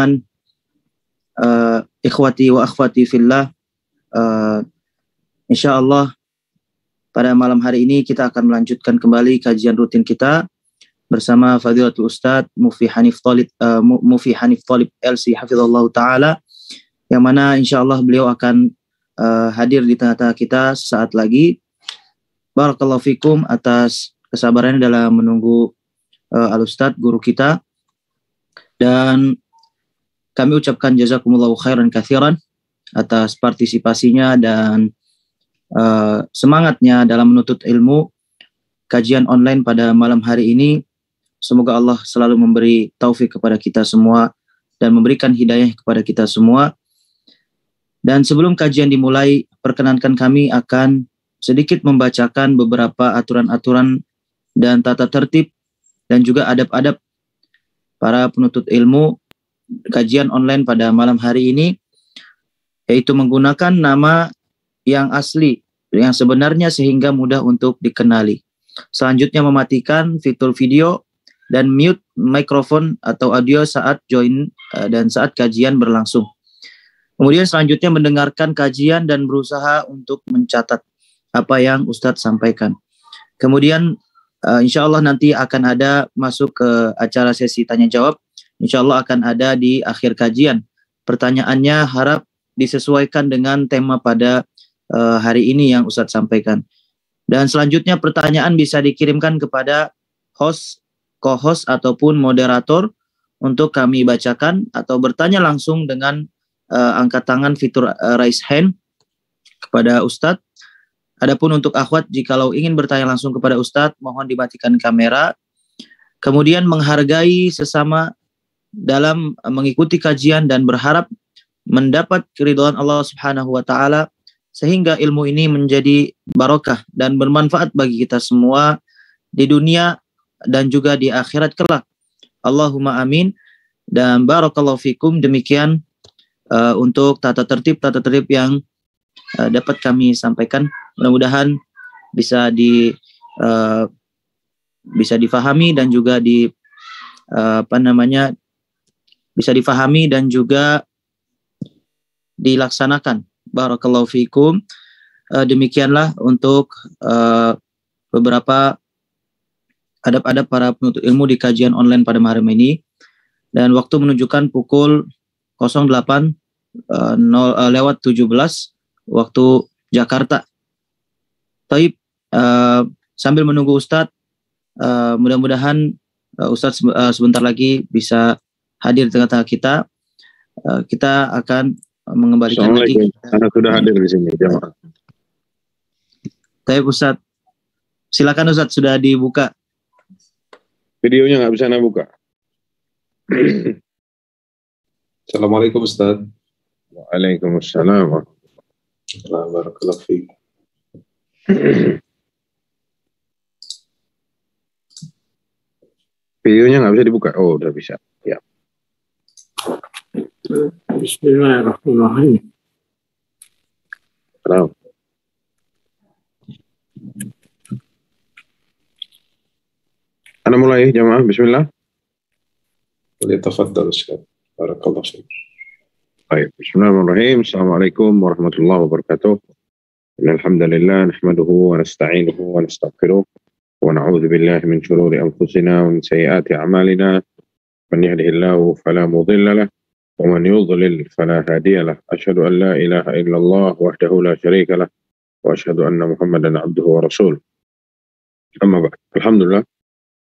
Rahman, ikhwati wa akhwati fillah, insyaallah pada malam hari ini kita akan melanjutkan kembali kajian rutin kita bersama Fadilatul Ustadz Mufti Hanif Thalib LC hafizallahu taala, yang mana insyaallah beliau akan hadir di tengah-tengah kita saat lagi. Barakallahu fikum atas kesabarannya dalam menunggu Al-Ustadz guru kita, dan kami ucapkan jazakumullahu khairan katsiran atas partisipasinya dan semangatnya dalam menuntut ilmu kajian online pada malam hari ini. Semoga Allah selalu memberi taufik kepada kita semua dan memberikan hidayah kepada kita semua. Dan sebelum kajian dimulai, perkenankan kami akan sedikit membacakan beberapa aturan-aturan dan tata tertib dan juga adab-adab para penuntut ilmu kajian online pada malam hari ini, yaitu menggunakan nama yang asli, yang sebenarnya sehingga mudah untuk dikenali. Selanjutnya mematikan fitur video dan mute mikrofon atau audio saat join dan saat kajian berlangsung. Kemudian selanjutnya mendengarkan kajian dan berusaha untuk mencatat apa yang Ustadz sampaikan. Kemudian insya Allah nanti akan ada masuk ke acara sesi tanya jawab. Insya Allah akan ada di akhir kajian. Pertanyaannya harap disesuaikan dengan tema pada hari ini yang Ustadz sampaikan. Dan selanjutnya pertanyaan bisa dikirimkan kepada host, co-host ataupun moderator untuk kami bacakan, atau bertanya langsung dengan angkat tangan fitur raise hand kepada Ustadz. Adapun untuk akhwat, jikalau ingin bertanya langsung kepada Ustadz, mohon dimatikan kamera. Kemudian menghargai sesama dalam mengikuti kajian dan berharap mendapat keridhaan Allah Subhanahu wa taala, sehingga ilmu ini menjadi barokah dan bermanfaat bagi kita semua di dunia dan juga di akhirat kelak. Allahumma amin. Dan barakallahu fikum. Demikian untuk tata tertib yang dapat kami sampaikan. Mudah-mudahan bisa difahami dan juga bisa difahami dan juga dilaksanakan. Barakallahu fikum. Demikianlah untuk beberapa adab-adab para penuntut ilmu di kajian online pada malam ini. Dan waktu menunjukkan pukul 08.17 waktu Jakarta. Taib, sambil menunggu Ustadz, mudah-mudahan Ustadz sebentar lagi bisa hadir di tengah-tengah kita. Kita akan mengembalikan lagi. Anda sudah hadir di sini, jemaah. Taib Ustadz, silakan Ustadz, sudah dibuka. Videonya nggak bisa Anda buka. Assalamualaikum Ustaz. Waalaikumsalam warahmatullahi Barakallahu. Videonya nggak bisa dibuka. Oh, udah bisa. Ya. Bismillahirrahmanirrahim. Salam. Anda mulai, jamaah. Bismillah. Tafadhal Ustaz. Barakallahu fiik. Baik. Bismillahirrahmanirrahim. Assalamualaikum warahmatullahi wabarakatuh. Alhamdulillah nahmaduhu wa nasta'inuhu wa nastaghfiruh wa na'udzu billahi min shururi anfusina wa min sayyiati a'malina. Man yahdihillahu fala mudilla lahu wa man yudlil fala hadiya lahu. Asyhadu an la ilaha illallah wahdahu la syarika lahu wa asyhadu anna Muhammadan abduhu wa rasuluh. Amma ba'd. Alhamdulillah,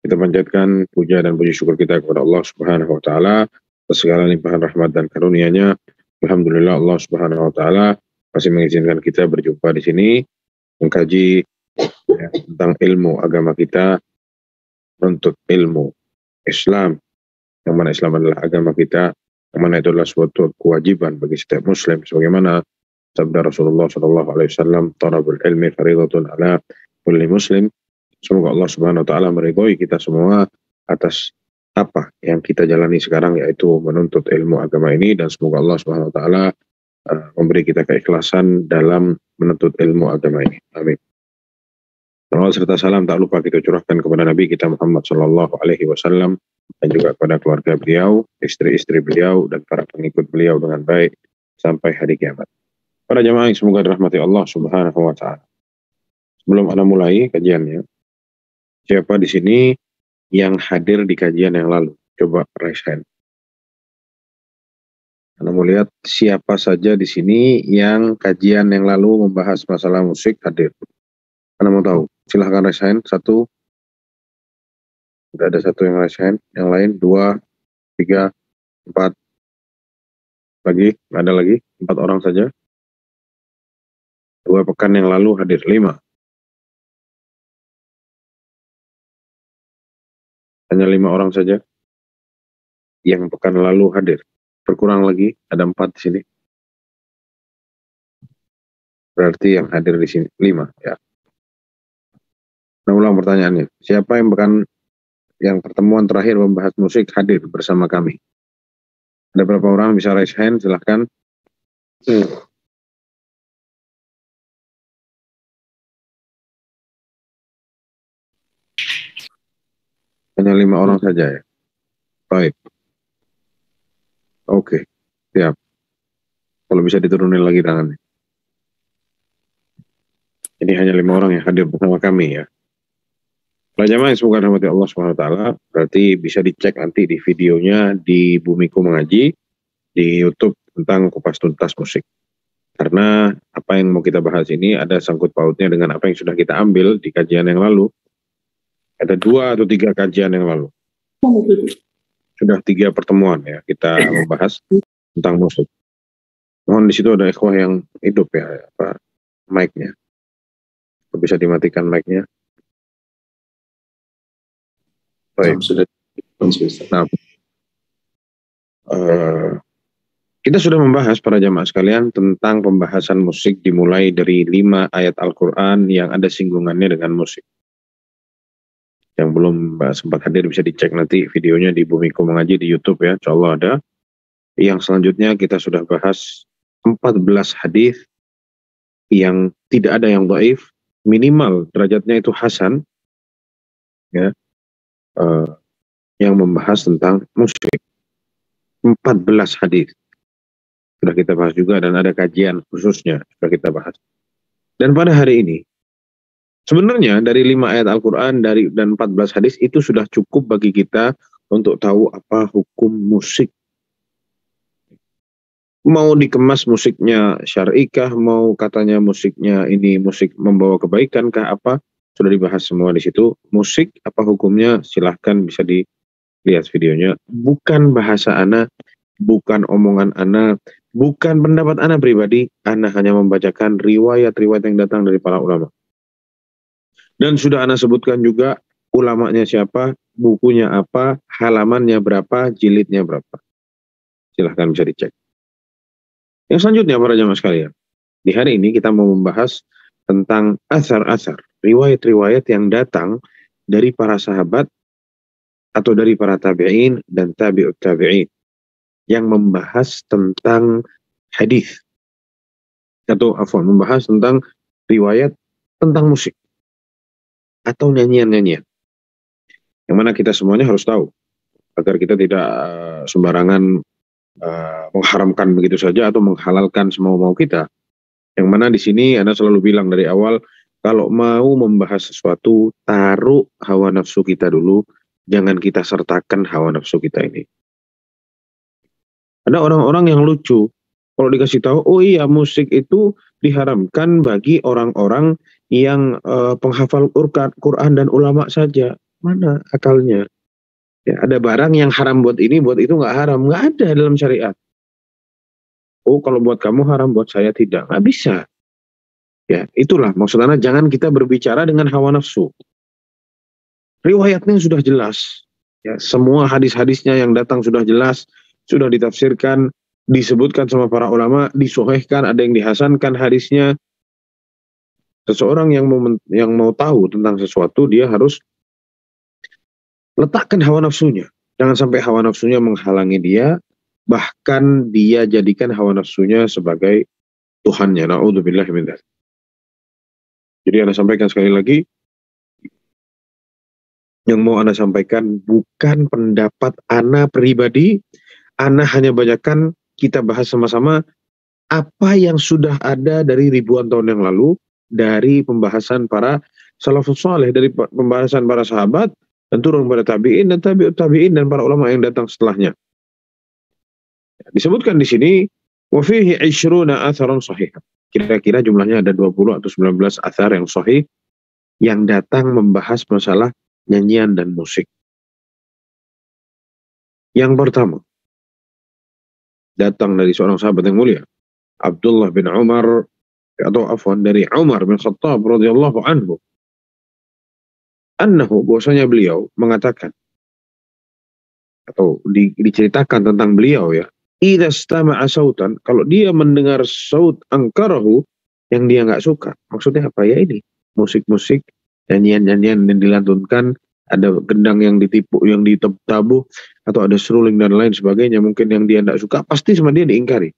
kita panjatkan puja dan puji syukur kita kepada Allah Subhanahu wa taala atas segala limpahan rahmat dan karunia-Nya. Alhamdulillah, Allah Subhanahu wa taala masih mengizinkan kita berjumpa di sini mengkaji tentang ilmu agama kita, menuntut ilmu Islam, yang mana Islam adalah agama kita, yang mana itu adalah suatu kewajiban bagi setiap muslim, sebagaimana sabda Rasulullah SAW, "Talabul ilmi fariidatun ala kulli muslim." Semoga Allah Subhanahu wa taala meridhoi kita semua atas apa yang kita jalani sekarang, yaitu menuntut ilmu agama ini, dan semoga Allah Subhanahu wa taala memberi kita keikhlasan dalam menuntut ilmu agama ini. Amin. Salawat serta salam tak lupa kita curahkan kepada Nabi kita Muhammad sallallahu alaihi wasallam, dan juga kepada keluarga beliau, istri-istri beliau, dan para pengikut beliau dengan baik sampai hari kiamat. Para jamaah yang semoga dirahmati Allah Subhanahu wa Ta'ala. Sebelum Anda mulai kajiannya, siapa di sini yang hadir di kajian yang lalu? Coba raise hand. Anda mau lihat siapa saja di sini yang kajian yang lalu membahas masalah musik hadir. Anda mau tahu? Silahkan raise hand. Satu. Sudah ada satu yang raise hand. Yang lain 2, 3, 4. Lagi? Ada lagi? 4 orang saja. 2 pekan yang lalu hadir. 5. Hanya 5 orang saja yang pekan lalu hadir. Berkurang lagi, ada 4 di sini. Berarti yang hadir di sini 5 ya. Nah, ulang pertanyaannya. Siapa yang pertemuan terakhir membahas musik hadir bersama kami? Ada berapa orang bisa raise hand? Silahkan. Hanya 5 orang saja ya. Baik. Oke, siap. Kalau bisa diturunin lagi tangannya. Ini hanya 5 orang yang hadir bersama kami ya. Para jamaah yang semoga dirahmati Allah SWT, berarti bisa dicek nanti di videonya di Bumiku Mengaji di YouTube tentang kupas tuntas musik. Karena apa yang mau kita bahas ini ada sangkut pautnya dengan apa yang sudah kita ambil di kajian yang lalu. Ada 2 atau 3 kajian yang lalu. Sudah 3 pertemuan ya kita membahas tentang musik. Mohon di situ ada ikhwah yang hidup ya, apa mic-nya. Bisa dimatikan mic-nya. Baik. Nah, kita sudah membahas para jamaah sekalian tentang pembahasan musik dimulai dari 5 ayat Al-Quran yang ada singgungannya dengan musik. Yang belum sempat hadir bisa dicek nanti videonya di Bumiku Mengaji di YouTube ya, insyaallah ada. Yang selanjutnya kita sudah bahas 14 hadis yang tidak ada yang dhaif, minimal derajatnya itu hasan ya, yang membahas tentang musik. 14 hadis sudah kita bahas juga dan ada kajian khususnya sudah kita bahas. Dan pada hari ini sebenarnya dari 5 ayat Al-Quran dan 14 hadis itu sudah cukup bagi kita untuk tahu apa hukum musik. Mau dikemas musiknya syar'ikah, mau katanya musiknya ini musik membawa kebaikan kah, apa, sudah dibahas semua di situ. Musik apa hukumnya, silahkan bisa dilihat videonya. Bukan bahasa ana, bukan omongan ana, bukan pendapat ana pribadi, ana hanya membacakan riwayat-riwayat yang datang dari para ulama. Dan sudah ana sebutkan juga ulamanya siapa, bukunya apa, halamannya berapa, jilidnya berapa. Silahkan bisa dicek. Yang selanjutnya para jamaah sekalian, di hari ini kita mau membahas tentang asar-asar, riwayat-riwayat yang datang dari para sahabat atau dari para tabi'in dan tabi'ut tabi'in yang membahas tentang hadis atau membahas tentang riwayat tentang musik atau nyanyian-nyanyian. Yang mana kita semuanya harus tahu agar kita tidak sembarangan mengharamkan begitu saja atau menghalalkan semau-mau kita. Yang mana di sini Anda selalu bilang dari awal, kalau mau membahas sesuatu, taruh hawa nafsu kita dulu, jangan kita sertakan hawa nafsu kita ini. Ada orang-orang yang lucu, kalau dikasih tahu, oh iya musik itu diharamkan bagi orang-orang yang penghafal Quran dan ulama saja. Mana akalnya? Ya, ada barang yang haram buat ini, buat itu nggak haram. Nggak ada dalam syariat. Oh, kalau buat kamu haram, buat saya tidak. Nggak bisa. Ya, itulah maksudnya jangan kita berbicara dengan hawa nafsu. Riwayatnya sudah jelas. Ya, semua hadis-hadisnya yang datang sudah jelas, sudah ditafsirkan, disebutkan sama para ulama, disohehkan, ada yang dihasankan hadisnya. Seseorang yang mau tahu tentang sesuatu, dia harus letakkan hawa nafsunya. Jangan sampai hawa nafsunya menghalangi dia, bahkan dia jadikan hawa nafsunya sebagai Tuhannya. Na'udzubillah min dzalik. Jadi Anda sampaikan sekali lagi, Yang mau ana sampaikan bukan pendapat ana pribadi, ana hanya bacakan, kita bahas sama-sama apa yang sudah ada dari ribuan tahun yang lalu, dari pembahasan para salafus saleh, dari pembahasan para sahabat, dan turun pada tabi'in dan tabi'ut tabi'in dan para ulama yang datang setelahnya. Disebutkan di sini, wa fihi 20 atharan sahih. Kira-kira jumlahnya ada 20 atau 19 athar yang sahih yang datang membahas masalah nyanyian dan musik. Yang pertama, datang dari seorang sahabat yang mulia, Abdullah bin Umar, atau afwan dari Umar bin Khattab radhiyallahu anhu, annahu, bahwasanya beliau mengatakan atau diceritakan tentang beliau ya, idza istama'a sautan, kalau dia mendengar saut angkarahu yang dia nggak suka. Maksudnya apa ya ini? Musik-musik, nyanyian-nyanyian yang dilantunkan, ada gendang yang ditipu, yang ditabuh, atau ada seruling dan lain sebagainya, mungkin yang dia nggak suka, pasti sama dia diingkari.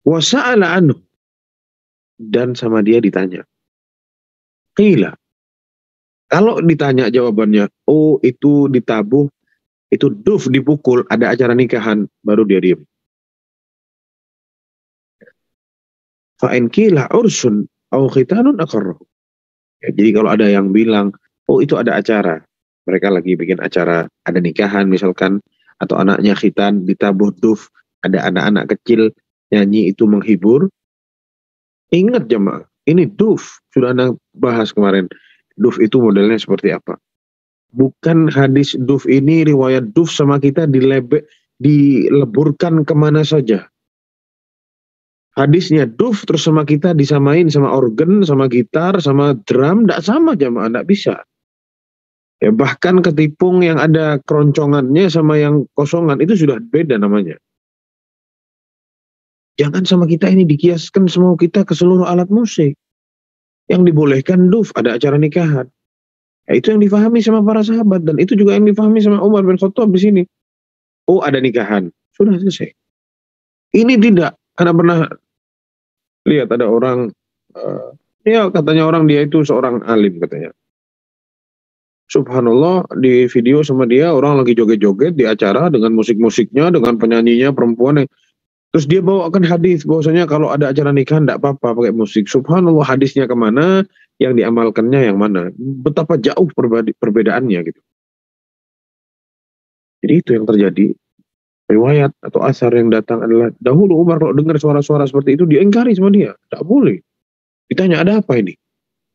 Wa sa'ala anhu, dan sama dia ditanya. Qila, kalau ditanya jawabannya, oh itu ditabuh, itu duf, dipukul, ada acara nikahan, baru dia diam. Fa'in qila ursun au khitanun aqarrahu. Ya, jadi kalau ada yang bilang, oh itu ada acara, mereka lagi bikin acara, ada nikahan misalkan, atau anaknya khitan, ditabuh duf, ada anak-anak kecil nyanyi, itu menghibur. Ingat jemaah, ini duf, sudah Anda bahas kemarin, duf itu modelnya seperti apa. Bukan hadis duf ini, riwayat duf sama kita dileburkan kemana saja. Hadisnya duf terus sama kita disamain sama organ, sama gitar, sama drum, tidak sama jamaah, tidak bisa. Ya, bahkan ketipung yang ada keroncongannya sama yang kosongan itu sudah beda namanya. Jangan sama kita ini dikiaskan semua kita ke seluruh alat musik. Yang dibolehkan duf, ada acara nikahan. Ya, itu yang difahami sama para sahabat, dan itu juga yang difahami sama Umar bin Khattab di sini. Oh ada nikahan, sudah selesai. Ini tidak, karena pernah lihat ada orang, ya katanya orang dia itu seorang alim katanya. Subhanallah, di video sama dia orang lagi joget-joget di acara dengan musik-musiknya, dengan penyanyinya perempuan. Terus dia bawakan hadis bahwasanya kalau ada acara nikahan tidak apa-apa pakai musik. Subhanallah, hadisnya kemana, yang diamalkannya yang mana. Betapa jauh perbedaannya gitu. Jadi itu yang terjadi. Riwayat atau asar yang datang adalah, dahulu Umar kalau dengar suara-suara seperti itu, diingkari sama dia. Tak boleh. Ditanya ada apa ini?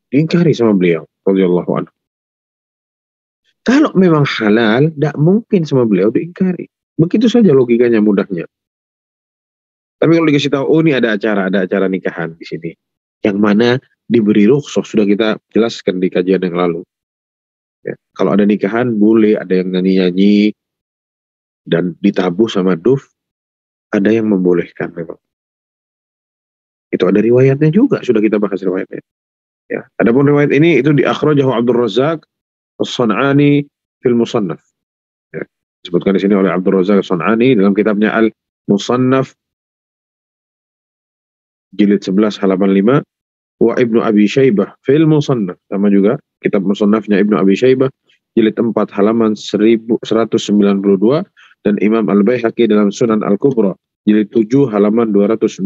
Diingkari sama beliau radhiyallahu anhu. Kalau memang halal, tidak mungkin sama beliau diingkari. Begitu saja logikanya, mudahnya. Tapi kalau dikasih tahu, oh ini ada acara nikahan di sini, yang mana diberi rukhsah, sudah kita jelaskan di kajian yang lalu. Ya, kalau ada nikahan boleh ada yang nyanyi-nyanyi dan ditabuh sama duf, ada yang membolehkan memang. Itu ada riwayatnya juga, sudah kita bahas riwayatnya. Ya, adapun riwayat ini itu diakhrajahu Abdul Razzaq As-San'ani fil Musannaf. Ya, disebutkan di sini oleh Abdul Razzaq As-San'ani dalam kitabnya Al-Musannaf jilid 11 halaman 5, wa Ibnu Abi Syaibah fil Musannaf, sama juga kitab Musannafnya Ibnu Abi Syaibah jilid 4 halaman 1192, dan Imam Al-Baihaqi dalam Sunan Al-Kubra jilid 7 halaman 290,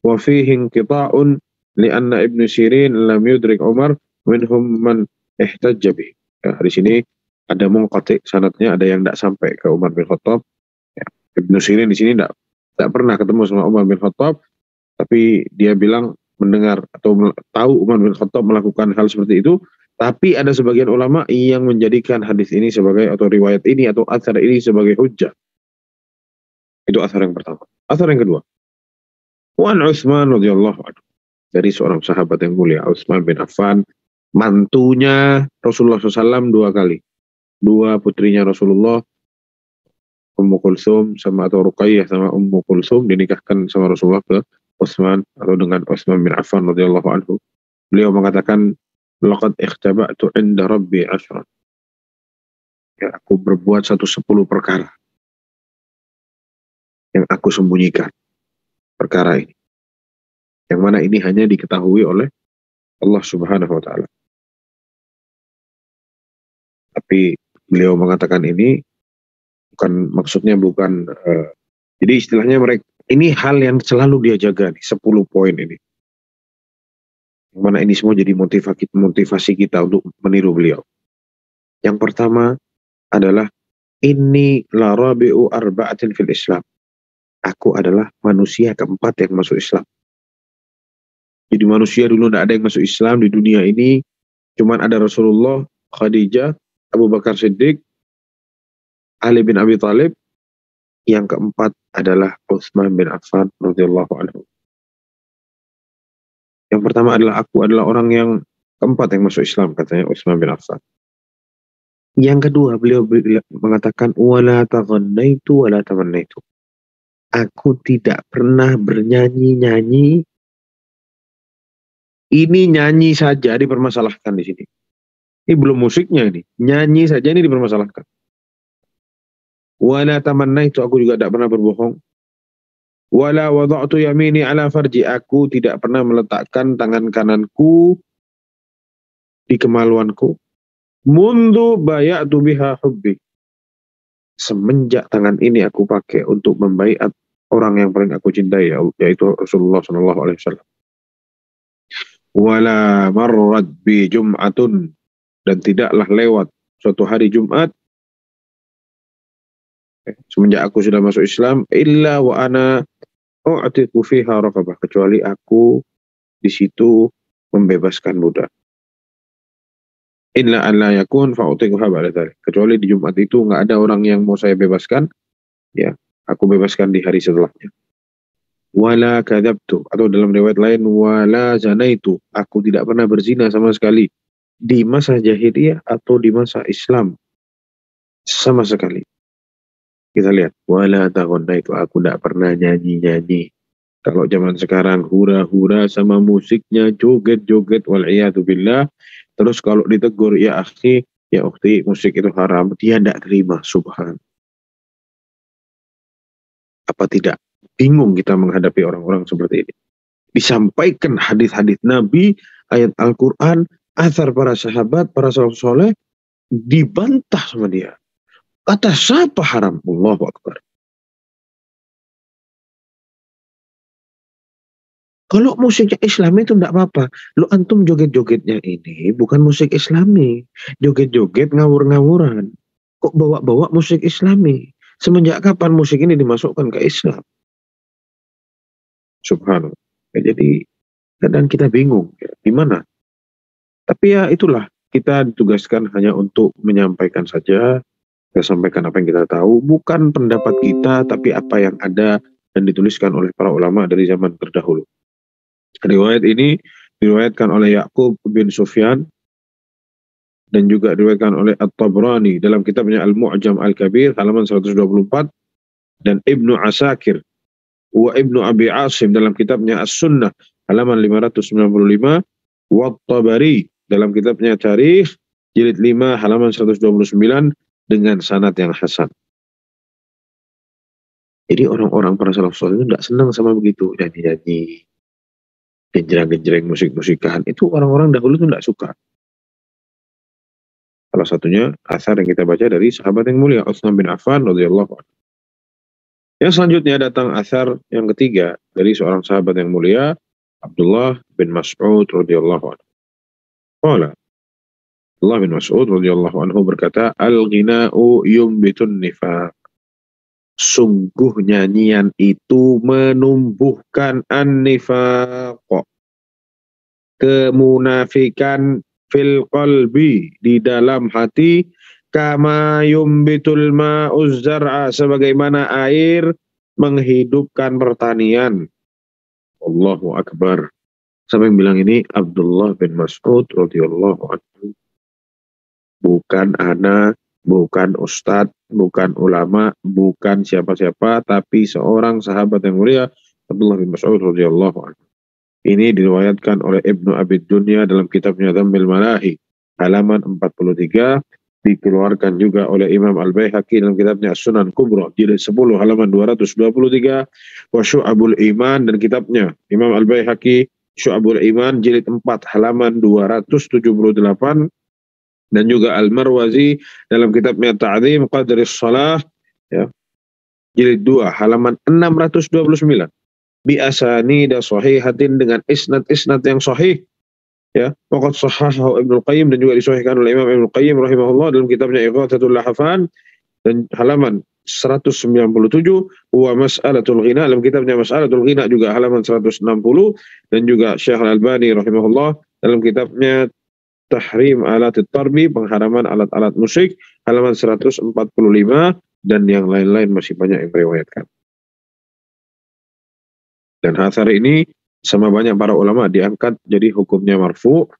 wa fihi inqita'un li'anna Ibnu Sirin lam yudrik Umar minhum man ihtajja bih. Ya, di sini ada munqati sanadnya, ada yang tidak sampai ke Umar bin Khattab. Ya, Ibnu Sirin di sini tidak pernah ketemu sama Umar bin Khattab, tapi dia bilang mendengar atau tahu Umar bin Khattab melakukan hal seperti itu. Tapi ada sebagian ulama yang menjadikan hadis ini sebagai, atau riwayat ini atau athar ini sebagai hujjah. Itu athar yang pertama. Athar yang kedua, Wan Utsman radhiyallahu anhu, dari seorang sahabat yang mulia, Utsman bin Affan, mantunya Rasulullah SAW 2 kali. 2 putrinya Rasulullah, Ummu Kulsum sama, atau Ruqayyah sama Ummu Kulsum, dinikahkan sama Rasulullah ke Utsman atau dengan Utsman bin Affan radhiyallahu anhu. Beliau mengatakan, laqad ikhtaba'tu 'inda rabbi 'ashran. Ya, aku berbuat 10 perkara yang aku sembunyikan, perkara ini, yang mana ini hanya diketahui oleh Allah Subhanahu wa taala. Tapi beliau mengatakan ini maksudnya bukan jadi istilahnya mereka ini hal yang selalu dia jaga nih, 10 poin ini. Yang mana ini semua jadi motivasi kita untuk meniru beliau. Yang pertama adalah inni la rabi'u arba'atin fil Islam. Aku adalah manusia keempat yang masuk Islam. Jadi manusia dulu tidak ada yang masuk Islam di dunia ini. Cuman ada Rasulullah, Khadijah, Abu Bakar Siddiq, Ali bin Abi Thalib. Yang keempat adalah Utsman bin Affan radhiyallahu anhu. Yang pertama adalah aku adalah orang yang keempat yang masuk Islam, katanya Utsman bin Affan. Yang kedua beliau mengatakan wala taghannaitu wala tamannaitu. Aku tidak pernah bernyanyi-nyanyi. Ini nyanyi saja dipermasalahkan di sini. Ini belum musiknya ini. Nyanyi saja ini dipermasalahkan. Wala tamannaitu, aku juga tidak pernah berbohong. Wala wada'tu yamini ala farji, aku tidak pernah meletakkan tangan kananku di kemaluanku. Mundu baya'tu biha hubbi. Semenjak tangan ini aku pakai untuk membaiat orang yang paling aku cintai, yaitu Rasulullah SAW. Wala marrat bi jum'atun, dan tidaklah lewat suatu hari Jumat semenjak aku sudah masuk Islam illa wa ana u'tiqu fiha raqabah, kecuali aku di situ membebaskan budak. Illa an la yakun fa'utiquha ba'da dzalik, kecuali di Jumat itu enggak ada orang yang mau saya bebaskan, ya aku bebaskan di hari setelahnya. Wala kadzabtu, atau dalam riwayat lain wala zanaitu, aku tidak pernah berzina sama sekali di masa jahiliyah atau di masa Islam sama sekali. Kita lihat, wala taghannaitu, aku tidak pernah nyanyi-nyanyi. Kalau zaman sekarang hura-hura sama musiknya, joget-joget, wal'iyadu billah. Terus kalau ditegur, ya akhi, ya ukhti, musik itu haram, dia tidak terima, subhan. Apa tidak bingung kita menghadapi orang-orang seperti ini? Disampaikan hadis-hadis Nabi, ayat Al-Quran, athar para sahabat, para salafus soleh, dibantah sama dia. Kata siapa haram? Allahu Akbar. Kalau musiknya Islami itu tidak apa-apa. Lu antum joget-jogetnya ini bukan musik Islami. Joget-joget ngawur-ngawuran. Kok bawa-bawa musik Islami? Semenjak kapan musik ini dimasukkan ke Islam? Subhanallah. Ya, jadi kadang kita bingung. Ya, gimana? Tapi ya itulah. Kita ditugaskan hanya untuk menyampaikan saja. Kita sampaikan apa yang kita tahu, bukan pendapat kita, tapi apa yang ada dan dituliskan oleh para ulama dari zaman terdahulu. Riwayat ini diriwayatkan oleh Ya'qub bin Sufyan dan juga diriwayatkan oleh At-Tabrani dalam kitabnya Al-Mu'jam Al-Kabir halaman 124 dan Ibnu Asakir wa Ibnu Abi Asim dalam kitabnya As-Sunnah halaman 595 wa Tabari dalam kitabnya Tarikh jilid 5 halaman 129 dengan sanad yang hasan. Jadi orang-orang para salafus saleh itu tidak senang sama begitu, nyanyi-nyanyi, genjreng-genjreng, musik-musikan. Itu orang-orang dahulu itu tidak suka. Salah satunya asar yang kita baca dari sahabat yang mulia Utsman bin Affan radhiyallahu anhu. Yang selanjutnya datang asar yang ketiga dari seorang sahabat yang mulia Abdullah bin Mas'ud radhiyallahu anhu. Qala Allah bin Mas'ud radhiyallahu anhu berkata, al-ghina'u yumbitun nifaq. Sungguh nyanyian itu menumbuhkan an-nifaq, kemunafikan fil qalbi, di dalam hati, kama yumbitul ma'uz zar'a, sebagaimana air menghidupkan pertanian. Allahu Akbar. Sampai yang bilang ini Abdullah bin Mas'ud radhiyallahu anhu. Bukan anak, bukan ustadz, bukan ulama, bukan siapa-siapa, tapi seorang sahabat yang mulia Abdullah bin Mas'ud radhiyallahu anhu. Ini diriwayatkan oleh Ibnu Abi Dunya dalam kitabnya Dhammil Malahi halaman 43, dikeluarkan juga oleh Imam Al-Baihaqi dalam kitabnya As-Sunan Kubra jilid 10 halaman 223, wa Syu'abul Iman, dan kitabnya Imam Al-Baihaqi Syu'abul Iman jilid 4 halaman 278, Dan juga Al-Marwazi dalam kitabnya Ta'zim Qadris Shalah, ya, jilid 2 halaman 629, bi asanida sahihatin, dengan isnad yang sahih, ya. Waqad sahahahu Ibnu Qayyim, dan juga disahihkan oleh Imam Ibnu Qayyim rahimahullah dalam kitabnya Ighathatul Lahafan dan halaman 197, wa Mas'alatul Ghina, dalam kitabnya Mas'alatul Ghina juga halaman 160, dan juga Syekh Al-Albani rahimahullah dalam kitabnya Tahrim Alat Tarbi, pengharaman alat-alat musik, halaman 145, dan yang lain-lain masih banyak yang meriwayatkan. Dan athar ini sama banyak para ulama diangkat jadi hukumnya marfu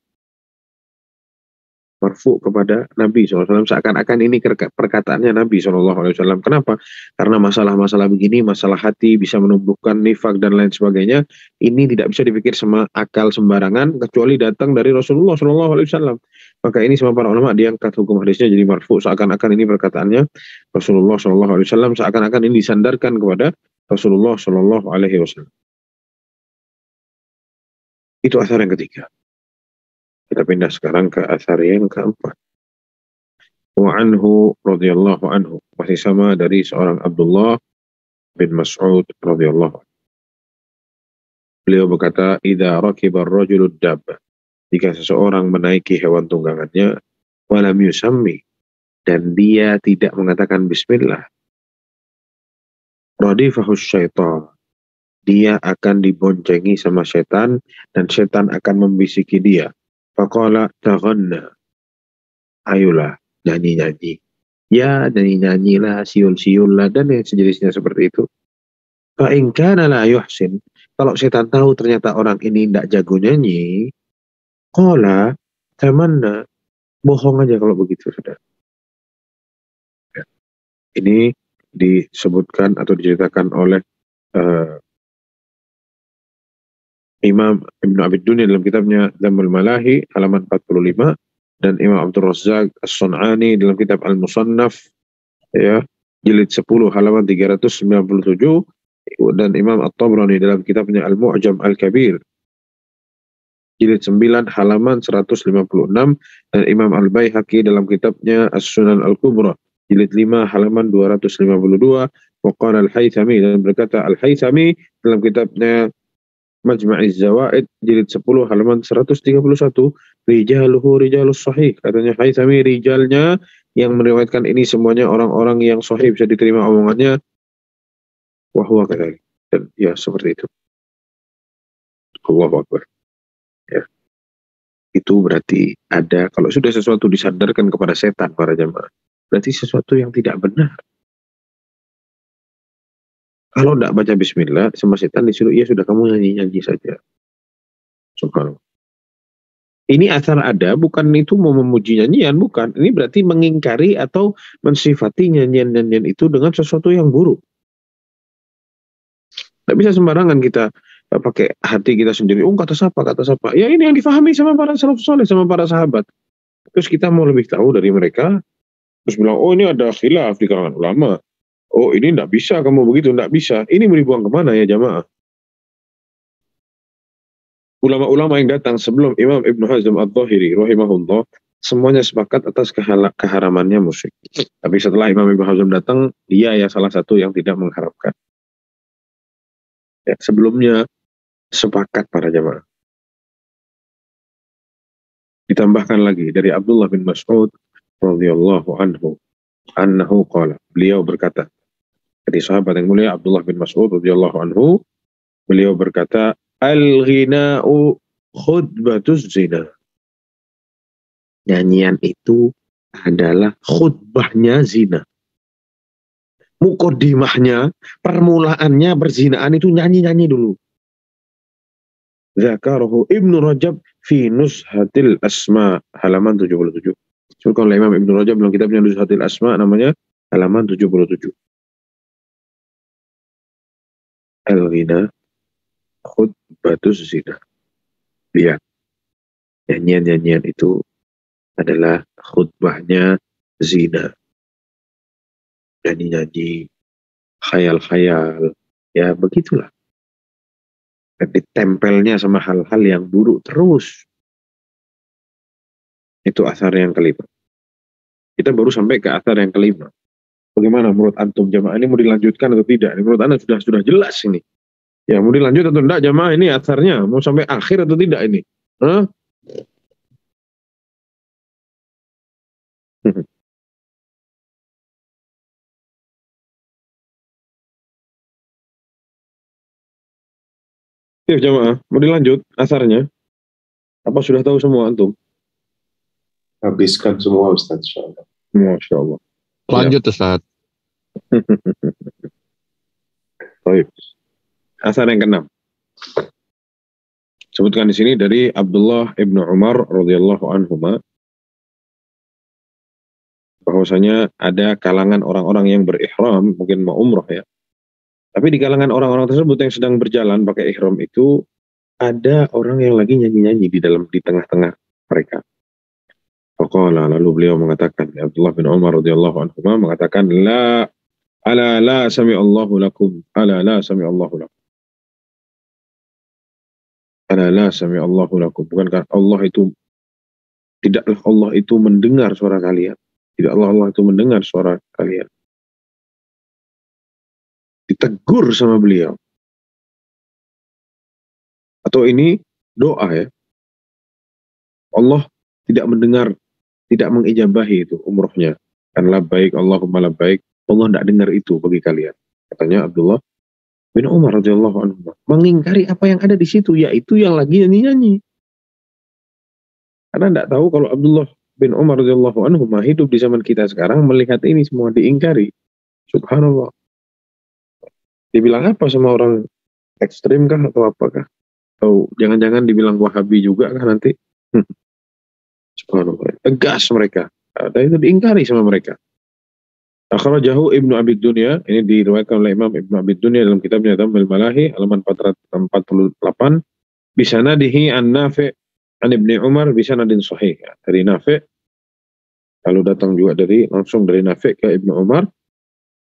kepada Nabi SAW, seakan-akan ini perkataannya Nabi SAW. Kenapa? Karena masalah-masalah begini, masalah hati, bisa menumbuhkan nifak dan lain sebagainya, ini tidak bisa dipikir sama akal sembarangan kecuali datang dari Rasulullah SAW. Maka ini sama para ulama diangkat hukum hadisnya jadi marfu, seakan-akan ini perkataannya Rasulullah SAW, seakan-akan ini disandarkan kepada Rasulullah SAW. Itu athar yang ketiga. Kita pindah sekarang ke athar yang keempat. Wa anhu radhiyallahu anhu, masih sama dari seorang Abdullah bin Mas'ud radhiyallahu anhu. Beliau berkata, idza rakiba ar-rajulu ad-dabba, jika seseorang menaiki hewan tunggangannya, wa lam yusammi, dan dia tidak mengatakan bismillah, radifahu syaitan, dia akan diboncengi sama setan, dan setan akan membisiki dia. Faqala taghanna, ayolah nyanyi-nyanyi. Ya, nyanyi-nyanyilah, siul-siul lah, dan yang sejenisnya seperti itu. Fa in kana la yuhsin, kalau setan tahu ternyata orang ini tidak jago nyanyi, qala tamanna, bohong aja kalau begitu, saudara. Ya. Ini disebutkan atau diceritakan oleh Imam Ibnu Abi Dunya dalam kitabnya Dhammul Malahi halaman 45, dan Imam Abdul Razzaq As-Sun'ani dalam kitab Al-Musannaf, ya, jilid 10 halaman 397, dan Imam At-Tabrani dalam kitabnya Al-Mu'jam Al-Kabir jilid 9 halaman 156, dan Imam Al-Baihaqi dalam kitabnya As-Sunan Al-Kubra jilid 5 halaman 252. Waqala Al-Haythami, dan berkata Al-Haythami dalam kitabnya Majma'iz Zawaid jilid 10 halaman 131, rijaluhu rijalus sahih, katanya Haythami, rijalnya yang meriwayatkan ini semuanya orang-orang yang sahih, bisa diterima omongannya, wa huwa kadzalik, dan ya seperti itu. Allahu Akbar. Ya. Itu berarti ada, kalau sudah sesuatu disadarkan kepada setan para jamaah, berarti sesuatu yang tidak benar. Kalau tidak baca bismillah, sama setan disuruh, ya sudah kamu nyanyi-nyanyi saja. Subhanallah. Ini asal ada, bukan itu mau memuji nyanyian, bukan. Ini berarti mengingkari atau mensifati nyanyian-nyanyian itu dengan sesuatu yang buruk. Tidak bisa sembarangan kita pakai hati kita sendiri. Oh, kata siapa? Ya ini yang difahami sama para salaf saleh, sama para sahabat. Terus kita mau lebih tahu dari mereka, terus bilang, oh ini ada khilaf di kalangan ulama. Oh ini tidak bisa kamu begitu, tidak bisa. Ini mau dibuang kemana ya jamaah? Ulama-ulama yang datang sebelum Imam Ibnu Hazm Adz-Dzahiri rahimahullah, semuanya sepakat atas keharamannya musik. Tapi setelah Imam Ibnu Hazm datang, dia ya salah satu yang tidak mengharapkan. Ya, sebelumnya sepakat para jamaah. Ditambahkan lagi dari Abdullah bin Mas'ud radhiyallahu anhu, annahu qala, beliau berkata, dari sahabat yang mulia Abdullah bin Mas'ud radhiyallahu anhu, beliau berkata, al-ghina'u khutbatuz zina. Nyanyian itu adalah khutbahnya zina. Muqaddimahnya, permulaannya berzinaan itu nyanyi-nyanyi dulu. Zakarahu Ibnu Rajab fi Nuzhatil Asma halaman 77. Sebutkan oleh Imam Ibnu Rajab dalam kitabnya Nuzhatil Asma, namanya halaman 77. Al-ghina khutbatuz zina. Lihat, nyanyian-nyanyian itu adalah khutbahnya zina. Nyanyi-nyanyi, khayal-khayal, ya begitulah. Dan ditempelnya sama hal-hal yang buruk terus. Itu asar yang kelima. Kita baru sampai ke athar yang kelima. Bagaimana menurut antum jamaah ini mau dilanjutkan atau tidak? Ini menurut anda sudah jelas ini. Ya mau dilanjut atau tidak jamaah ini atharnya? Mau sampai akhir atau tidak ini? Hah? Ya jamaah, mau dilanjut atharnya? Apa sudah tahu semua antum? Habiskan semua Ustaz, insyaallah. Masya Allah. Lanjut Ustaz. Baik. Athar yang keenam. Sebutkan di sini dari Abdullah ibnu Umar radhiyallahu anhuma, bahwasanya ada kalangan orang-orang yang berihram, mungkin mau umroh ya. Tapi di kalangan orang-orang tersebut yang sedang berjalan pakai ihram itu ada orang yang lagi nyanyi-nyanyi di tengah-tengah mereka. Faqala, lalu beliau mengatakan, Abdullah bin Umar radhiyallahu anhuma mengatakan, ala la sami'allahu lakum, ala la sami'allahu lakum. Ala la sami'allahu lakum. Bukankah Allah itu, tidaklah Allah itu mendengar suara kalian. Tidaklah Allah itu mendengar suara kalian. Ditegur sama beliau. Atau ini doa ya. Allah tidak mendengar, tidak mengijabahi itu umrohnya. Kan labbaik Allahumma labbaik. Allah tidak dengar itu bagi kalian. Katanya Abdullah bin Umar radhiyallahu anhu, mengingkari apa yang ada di situ, yaitu yang lagi nyanyi-nyanyi. Karena tidak tahu kalau Abdullah bin Umar radhiyallahu anhu hidup di zaman kita sekarang melihat ini semua diingkari. Subhanallah. Dibilang apa sama orang ekstrim kah atau apakah? Atau jangan-jangan dibilang Wahabi juga kah nanti? Subhanallah. Tegas mereka. Dan itu diingkari sama mereka. Akhrajahu Ibnu Abi Dunya, ini diriwayatkan oleh Imam Ibnu Abi Dunya dalam kitabnya Tamil Malahi halaman 448, bisanadihi an Nafi' an Ibni Umar bisanadin sahih. Dari Nafi', lalu datang juga langsung dari Nafi' ke Ibnu Umar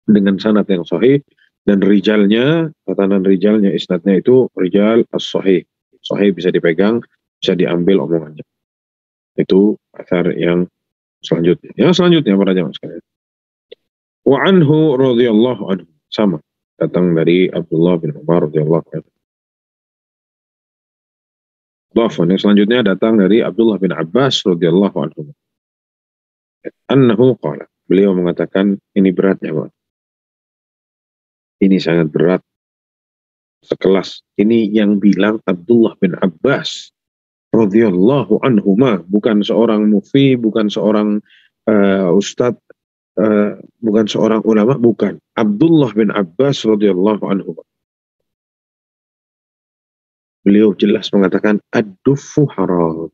dengan sanad yang sahih, dan rijalnya, tatanan rijalnya, isnadnya itu rijal as-sahih. Sahih bisa dipegang, bisa diambil omongannya. Itu athar yang selanjutnya. Yang selanjutnya para jamaah sekalian. Wa anhu radhiyallahu anhu, sama, datang dari Abdullah bin Umar radhiyallahu anhu. Yang selanjutnya datang dari Abdullah bin Abbas radhiyallahu anhu. Annahu qala, beliau mengatakan, ini beratnya Pak. Ini sangat berat. Sekelas ini yang bilang Abdullah bin Abbas radhiyallahu anhuma, bukan seorang mufti, bukan seorang ustadz, bukan seorang ulama, bukan. Abdullah bin Abbas radhiyallahu anhu. Beliau jelas mengatakan ad-duffu haram.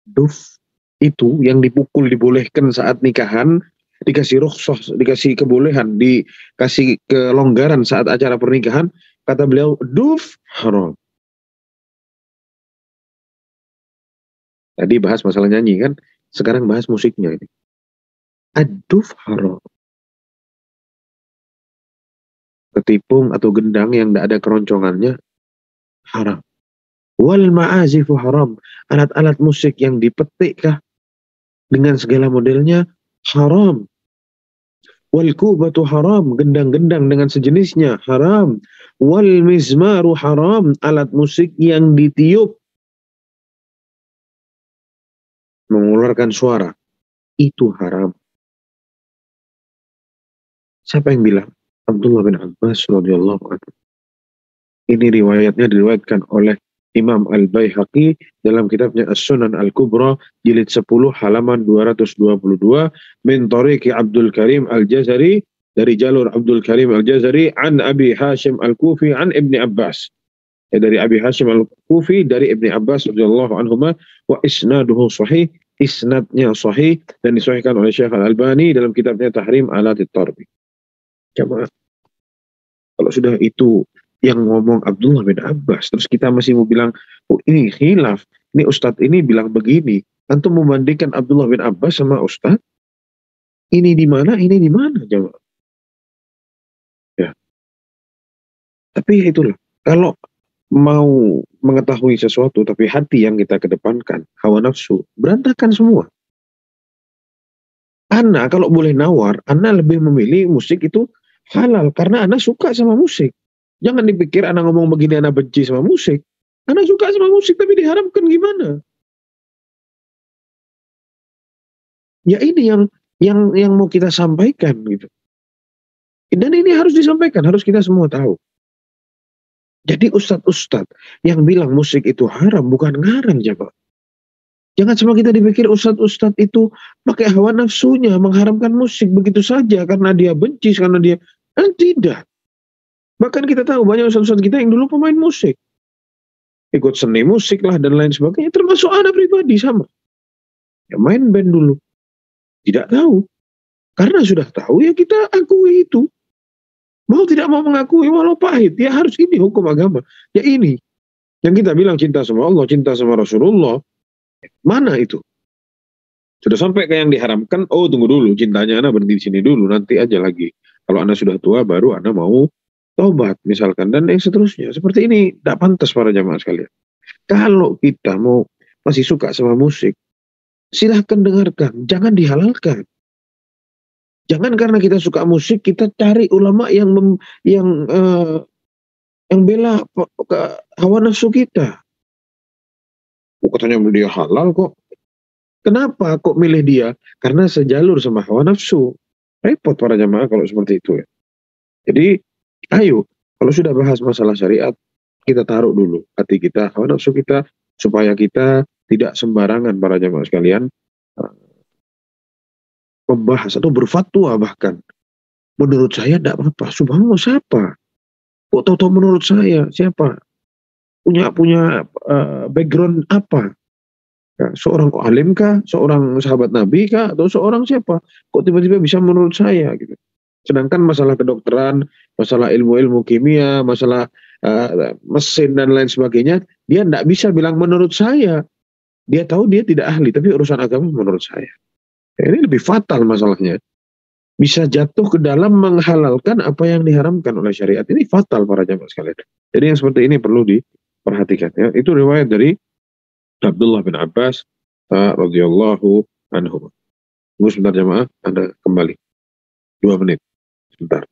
Duf itu yang dipukul dibolehkan saat nikahan, dikasih rukhsah, dikasih kebolehan, dikasih kelonggaran saat acara pernikahan. Kata beliau, duf haram. Tadi bahas masalah nyanyi kan, sekarang bahas musiknya ini. Ad-duf haram. Ketipung atau gendang yang tidak ada keroncongannya haram. Wal ma'azifu haram. Alat-alat musik yang dipetikkah dengan segala modelnya haram. Wal kubatu haram. Gendang-gendang dengan sejenisnya haram. Wal mizmaru haram. Alat musik yang ditiup mengeluarkan suara itu haram. Siapa yang bilang? Abdullah bin Abbas radhiyallahu anhu. Ini riwayatnya diriwayatkan oleh Imam Al-Baihaqi dalam kitabnya As-Sunan Al-Kubra jilid 10 halaman 222 min tariqi Abdul Karim Al-Jazari, dari jalur Abdul Karim Al-Jazari an Abi Hashim Al-Kufi an Ibni Abbas. Dari Abi Hashim Al-Kufi dari Ibni Abbas radhiyallahu anhuma, wa isnaduhu sahih, isnadnya sahih dan disahihkan oleh Syekh Al-Albani dalam kitabnya Tahrim Alatit Tarbi. Jamaah, kalau sudah itu yang ngomong Abdullah bin Abbas, terus kita masih mau bilang, oh ini khilaf, ini Ustadz ini bilang begini, antum membandingkan Abdullah bin Abbas sama Ustadz, ini di mana, jamaah. Ya. Tapi itulah, kalau mau mengetahui sesuatu tapi hati yang kita kedepankan, hawa nafsu, berantakan semua. Ana kalau boleh nawar, Ana lebih memilih musik itu halal karena Ana suka sama musik. Jangan dipikir Ana ngomong begini Ana benci sama musik. Ana suka sama musik tapi diharamkan gimana? Ya ini yang mau kita sampaikan gitu. Dan ini harus disampaikan, harus kita semua tahu. Jadi ustadz-ustadz yang bilang musik itu haram bukan ngarang coba. Jangan cuma kita dipikir ustadz-ustadz itu pakai hawa nafsunya mengharamkan musik begitu saja karena dia benci, karena dia tidak. Bahkan kita tahu banyak ustadz-ustadz kita yang dulu pemain musik, ikut seni musik lah dan lain sebagainya, termasuk anak pribadi sama. Ya main band dulu, tidak tahu. Karena sudah tahu ya kita akui itu. Mau tidak mau mengakui walau pahit, ya harus ini hukum agama. Ya ini yang kita bilang cinta sama Allah, cinta sama Rasulullah. Mana itu? Sudah sampai ke yang diharamkan, oh tunggu dulu, cintanya Anda berhenti di sini dulu, nanti aja lagi. Kalau Anda sudah tua, baru Anda mau tobat, misalkan. Dan yang seterusnya. Seperti ini, tidak pantas para jamaah sekalian. Kalau kita mau masih suka sama musik, silahkan dengarkan, jangan dihalalkan. Jangan karena kita suka musik, kita cari ulama yang bela hawa nafsu kita. Katanya dia halal kok. Kenapa kok milih dia? Karena sejalur sama hawa nafsu. Repot para jamaah kalau seperti itu ya. Jadi, ayo, kalau sudah bahas masalah syariat, kita taruh dulu hati kita, hawa nafsu kita, supaya kita tidak sembarangan para jamaah sekalian membahas atau berfatwa bahkan. Menurut saya tidak apa-apa. Subhanallah siapa? Kok tahu-tahu menurut saya? Siapa? Punya background apa? Ya, seorang alim kah? Seorang sahabat Nabi kah? Atau seorang siapa? Kok tiba-tiba bisa menurut saya gitu? Sedangkan masalah kedokteran, masalah ilmu-ilmu kimia, masalah mesin dan lain sebagainya, dia tidak bisa bilang menurut saya. Dia tahu dia tidak ahli, tapi urusan agama menurut saya. Ya, ini lebih fatal masalahnya. Bisa jatuh ke dalam menghalalkan apa yang diharamkan oleh syariat. Ini fatal para jamaah sekalian. Jadi yang seperti ini perlu diperhatikan. Ya. Itu riwayat dari Abdullah bin Abbas radhiyallahu anhu. Tunggu sebentar jamaah, Anda kembali. 2 menit. Sebentar.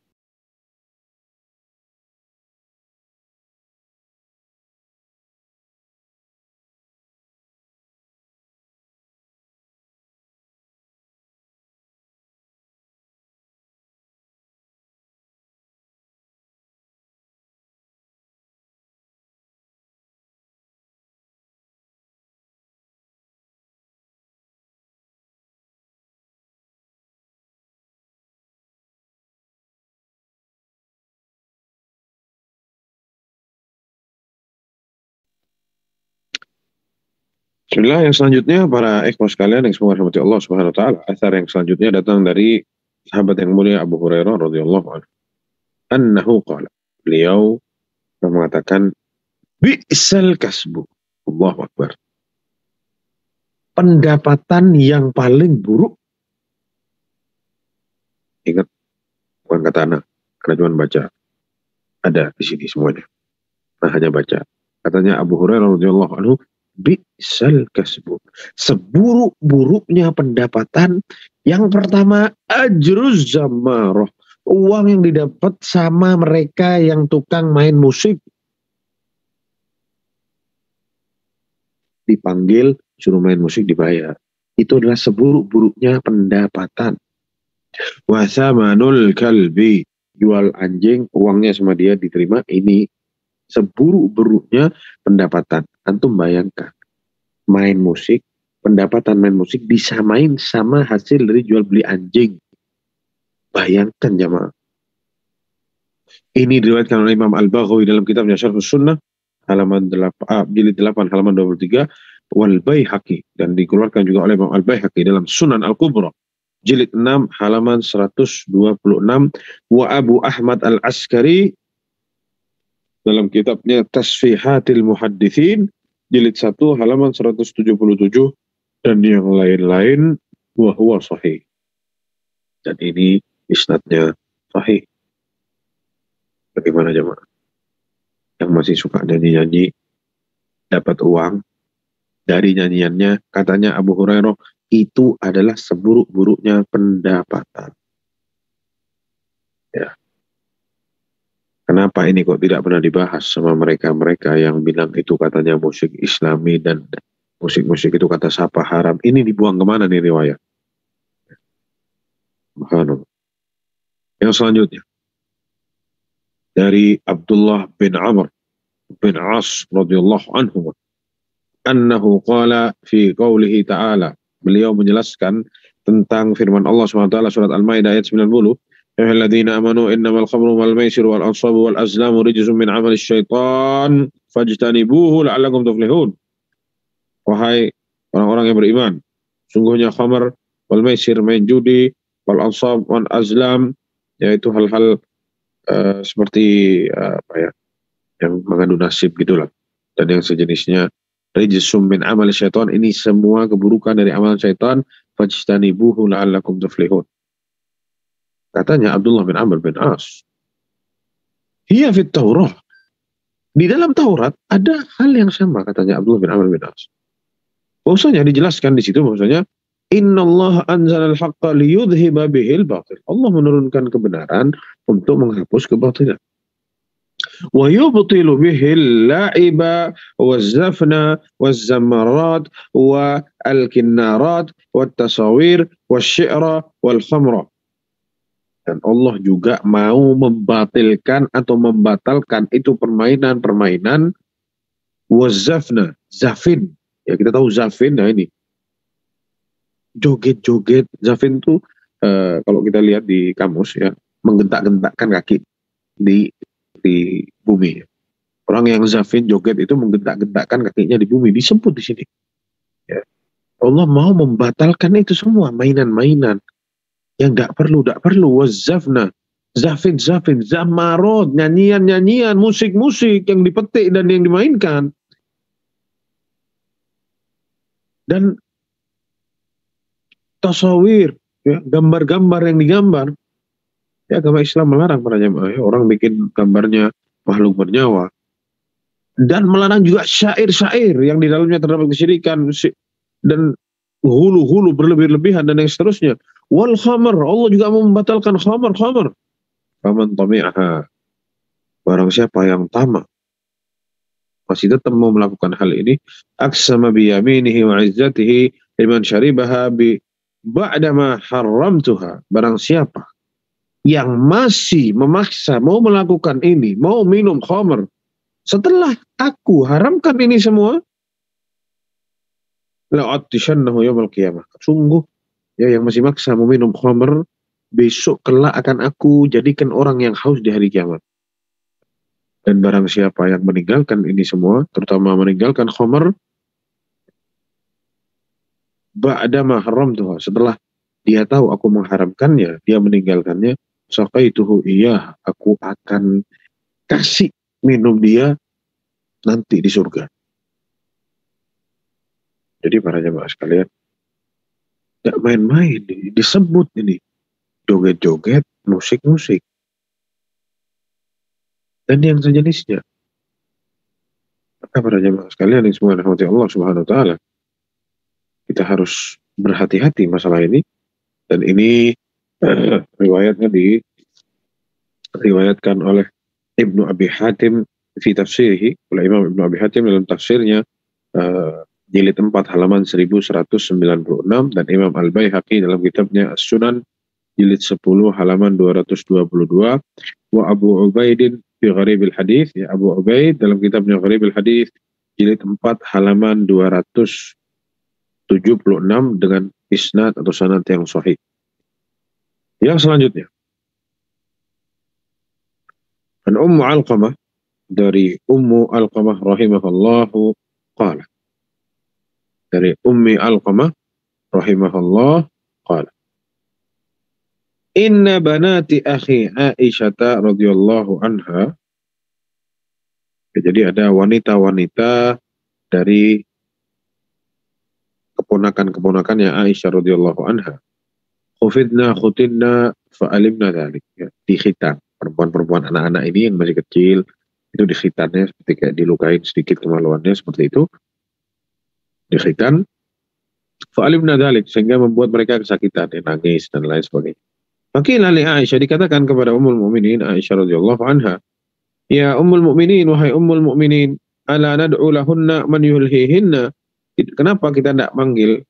Bismillah, yang selanjutnya para ikhwah sekalian yang semua rahmati Allah Subhanahu wa taala. Athar yang selanjutnya datang dari sahabat yang mulia Abu Hurairah radhiyallahu anhu. Annahu qala. Beliau mengatakan bi'sal kasbu. Allahu akbar. Pendapatan yang paling buruk. Ingat, bukan kata anak, karena cuma baca. Ada di sini semuanya. Nah, hanya baca. Katanya Abu Hurairah radhiyallahu anhu, bi'sal kasbu. Seburuk-buruknya pendapatan. Yang pertama, ajruz zamarah. Uang yang didapat sama mereka yang tukang main musik. Dipanggil, suruh main musik dibayar. Itu adalah seburuk-buruknya pendapatan. Wasamanul kalbi. Jual anjing, uangnya sama dia diterima. Ini seburuk-buruknya pendapatan. Antum bayangkan, main musik, pendapatan main musik disamain sama hasil dari jual beli anjing. Bayangkan jamaah. Ini diriwayatkan oleh Imam Al-Baghawi dalam kitabnya Syarhus Sunnah, halaman 8, jilid 8, halaman 23, wal Baihaqi, dan dikeluarkan juga oleh Imam Al-Baihaqi dalam Sunan Al-Kubra, jilid 6, halaman 126, wa Abu Ahmad Al-Askari dalam kitabnya Tasfihatil Muhaddithin, jilid 1, halaman 177, dan yang lain-lain, wa huwa sahih. Dan ini isnadnya sahih. Bagaimana jemaah? Yang masih suka nyanyi-nyanyi, dapat uang dari nyanyiannya, katanya Abu Hurairah, itu adalah seburuk-buruknya pendapatan. Ya. Kenapa ini kok tidak pernah dibahas sama mereka-mereka yang bilang itu katanya musik Islami dan musik-musik itu kata siapa haram. Ini dibuang kemana nih riwayat? Subhanallah. Yang selanjutnya dari Abdullah bin Amr bin As radhiyallahu anhu, annahu qala fi qawlihi ta'ala, beliau menjelaskan tentang firman Allah SWT surat Al-Maidah ayat 90, ya alladzina amanu innamal khamru wal maisir wal ansabu wal azlamu rijzun min amali syaitan fajtanibuhu la'allakum tuflihun. Wahai orang-orang yang beriman, sungguhnya khamar wal maisir, main judi, wal ansab wal azlam, yaitu hal-hal seperti apa ya, yang mengandung nasib gitulah, dan yang sejenisnya, rijsum min amali syaitan, ini semua keburukan dari amalan syaitan, fajtanibuhu la'allakum tuflihun. Katanya Abdullah bin Amr bin As, hiya fit Taurah, di dalam Taurat ada hal yang sama, katanya Abdullah bin Amr bin As. Bahwasanya dijelaskan di situ bahwasanya innallaha anzalal haqqa liyudhiba bihil batil, Allah menurunkan kebenaran untuk menghapus kebatilan. Wa yubtilu bihil la'iba wazzafna wazzamarat wa al-kinnarat wattasawir wasyi'ra wal khamra. Dan Allah juga mau membatalkan atau membatalkan itu permainan-permainan wazzafna, zafin. Ya kita tahu zafin, nah ini joget-joget. Zafin itu kalau kita lihat di kamus ya, menggentak-gentakkan kaki di bumi. Orang yang zafin joget itu menggentak-gentakkan kakinya di bumi, disebut di sini. Ya. Allah mau membatalkan itu semua, mainan-mainan yang tidak perlu. Wazafna, zafin, zamarot, nyanyian, musik-musik yang dipetik dan yang dimainkan. Dan tasawir, ya, gambar-gambar yang digambar. Ya, agama Islam melarang para jamaah, ya, orang bikin gambarnya makhluk bernyawa. Dan melarang juga syair-syair yang di dalamnya terdapat kesyirikan dan hulu-hulu berlebih-lebihan dan yang seterusnya. Wal khamar, Allah juga membatalkan khamar. Faman tami'aha, barang siapa yang tamak masih tetap mau melakukan hal ini, aqsama biyaminihi wa izzatihi liman syaribaha bi ba'dama haramtuha, barang siapa yang masih memaksa mau melakukan ini, mau minum khamar setelah aku haramkan ini semua, la'atishannahu yaumil qiyamah, sungguh ya yang masih maksa mau minum khamar, besok kelak akan aku jadikan orang yang haus di hari kiamat. Dan barang siapa yang meninggalkan ini semua, terutama meninggalkan khamar, ba'dama haramtuha, setelah dia tahu aku mengharamkannya, dia meninggalkannya, saqaituhu iyah, aku akan kasih minum dia nanti di surga. Jadi para jemaah sekalian, tidak main-main, disebut ini joget-joget, musik-musik, dan yang sejenisnya. Maka para jemaah sekalian yang semua dirahmati Allah Subhanahu wa taala, kita harus berhati-hati masalah ini. Dan ini riwayatnya diriwayatkan oleh Ibnu Abi Hatim fi tafsirihi, oleh Imam Ibnu Abi Hatim dalam tafsirnya jilid 4 halaman 1196, dan Imam Al-Baihaqi dalam kitabnya As-Sunan jilid 10 halaman 222, wa Abu Ubaidin fi Gharibil Hadits, ya Abu Ubaid dalam kitabnya Gharibil Hadits jilid 4 halaman 276 dengan isnad atau sanad yang sahih. Yang selanjutnya, an Ummu Alqamah, dari Ummu Alqamah rahimahullahu qala, dari Ummi Alqamah rahimahullah qala, inna banati akhi Aisyah radhiyallahu anha, jadi ada wanita-wanita dari keponakan-keponakannya Aisyah radhiyallahu anha, khutinna fa'alimna dzalik, ya, dikhitan. Perempuan-perempuan anak-anak ini yang masih kecil itu dikhitannya seperti kayak dilukain sedikit kemaluannya seperti itu, dikhitan. Fa'alimna dzalik, sehingga membuat mereka kesakitan, nangis dan lain sebagainya. Fakilah li Aisyah, dikatakan kepada Ummul Mukminin Aisyah radhiyallahu anha, ya Ummul Mukminin, wahai Ummul Mukminin, ala nad'u lahunna man yulhihinna. Kenapa kita tidak manggil?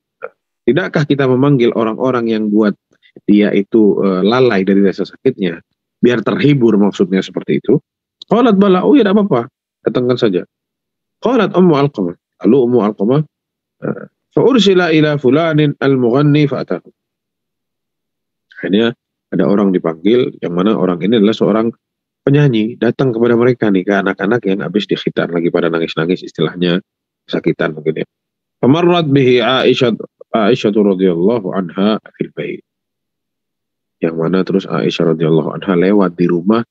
Tidakkah kita memanggil orang-orang yang buat dia itu lalai dari rasa sakitnya, biar terhibur, maksudnya seperti itu. Qalat bala, oh ya tidak apa-apa, datangkan saja. Qalat Ummu Alqamah, lalu Ummu Alqamah fa'ursila ila fulanin al-mughanni fa'atahu. Akhirnya ada orang dipanggil, yang mana orang ini adalah seorang penyanyi, datang kepada mereka nih, ke anak-anak yang habis dikhitan lagi pada nangis-nangis, istilahnya kesakitan mungkin ya. Famarrat bihi Aisyah radhiyallahu anha fil bait. Yang mana terus Aisyah radhiyallahu anha lewat di rumah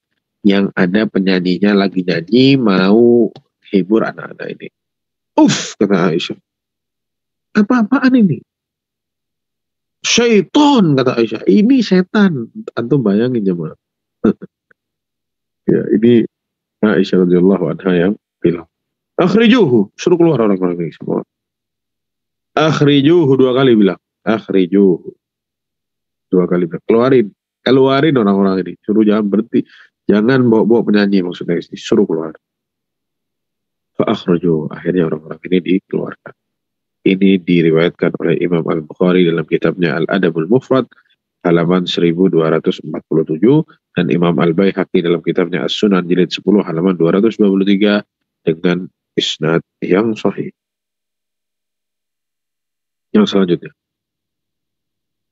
yang ada penyanyinya lagi nyanyi mau hibur anak-anak ini. Kata Aisyah. Apa-apaan ini? Syaitan, kata Aisyah. Ini setan. Antum bayangin jemaah. Ya, ini Aisyah radhiyallahu anha yang bilang, akhrijuhu, suruh keluar orang-orang ini semua. Akhrijuhu, 2 kali bilang. Akhrijuhu. 2 kali bilang. Keluarin orang-orang ini. Suruh jangan berhenti. Jangan bawa-bawa penyanyi, maksudnya. Suruh keluar. Fa'akhrijuhu. Akhirnya orang-orang ini dikeluarkan. Ini diriwayatkan oleh Imam Al-Bukhari dalam kitabnya Al-Adabul Mufrad, halaman 1247, dan Imam Al-Baihaqi dalam kitabnya As-Sunan jilid 10 halaman 223 dengan isnad yang sahih. Yang selanjutnya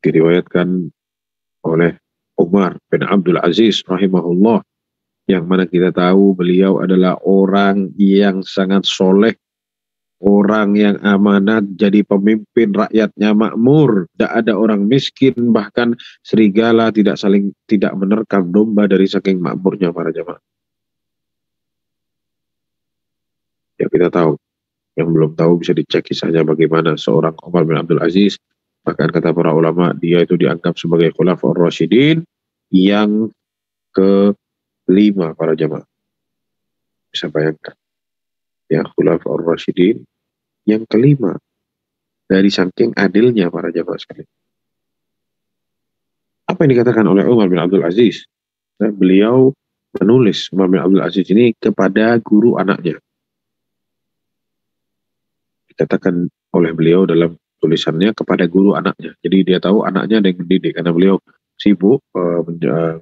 diriwayatkan oleh Umar bin Abdul Aziz rahimahullah, yang mana kita tahu beliau adalah orang yang sangat soleh, orang yang amanat, jadi pemimpin, rakyatnya makmur, tidak ada orang miskin, bahkan serigala tidak menerkam domba dari saking makmurnya para jamaah. Ya kita tahu, yang belum tahu bisa dicek kisahnya bagaimana seorang Umar bin Abdul Aziz. Bahkan kata para ulama, dia itu dianggap sebagai Khulafaur Rasyidin yang ke-5 para jamaah. Bisa bayangkan. Ya, Khulafaur Rasyidin yang ke-5 dari saking adilnya para jamaah sekalian. Apa yang dikatakan oleh Umar bin Abdul Aziz? Nah, beliau menulis, Umar bin Abdul Aziz ini, kepada guru anaknya. Dikatakan oleh beliau dalam tulisannya kepada guru anaknya. Jadi dia tahu anaknya ada yang mendidik, karena beliau sibuk